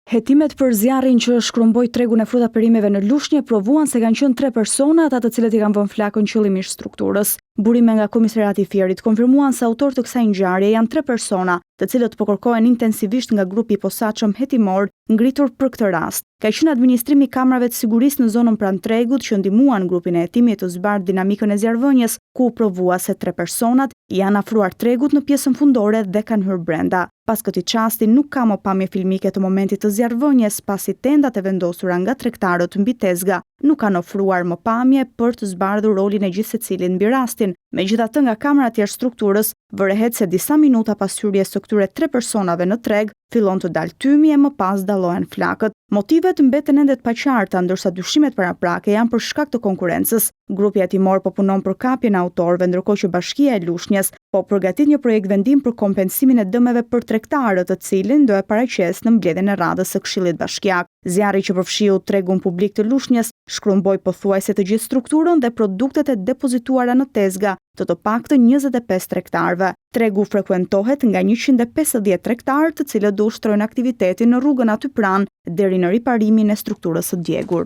Hetimet për zjarrin që shkrumboi tregun e fruta perimeve në Lushnjë provuan se kanë qenë 3 persona ata të cilët i kanë vënë flakën qëllimisht strukturës. Burime nga Komisariati i Fierit konfirmuan se autorët të kësaj ngjarje janë 3 persona, të cilët po kërkohen intensivisht nga grupi i posaçëm hetimor ngritur për këtë rast. Ka qenë administrimi i kamerave të sigurisë në zonën pranë tregut që ndihmuan grupin e hetimit të zbardhë dinamikën e zjarrvënies, ku provua se 3 personat janë afruar tregut në pjesën fundore dhe kanë hyrë brenda. Pas këtij çasti nuk ka më pamje filmike të momentit të zjarrvënies, pasi tendat e vendosura nga tregtarët mbi tezga nuk kanë ofruar më pamje për të zbardhur rolin e gjithë secilit mbi rastin. Megjithatë, nga kamerat jashtë strukturës vërehet se disa minuta pas hyrjes së këtyre 3 personave në treg, fillon të dalë tymi e më pas dallohen flakët. Motivet mbeten ende të paqarta, ndërsa dyshimet paraprake janë për shkak të konkurrencës. Grupi hetimor po punon për kapjen e autorëve, ndërkohë që Bashkia e Lushnjës po përgatit një projekt vendim për kompensimin e dëmeve për tregtarët, të cilin do e paraqes në mbledhjen e radhës së Këshillit Bashkiak. Zjarri që përfshiu tregun publik të Lushnjës shkrumboi pothuajse të gjithë strukturën dhe produktet e depozituara në tezga të paktën 25 tregtarëve. Tregu frekuentohet nga 150 tregtarë, të cilët do ushtrojnë aktivitetin në rrugën aty pranë deri në riparimin e strukturës së djegur.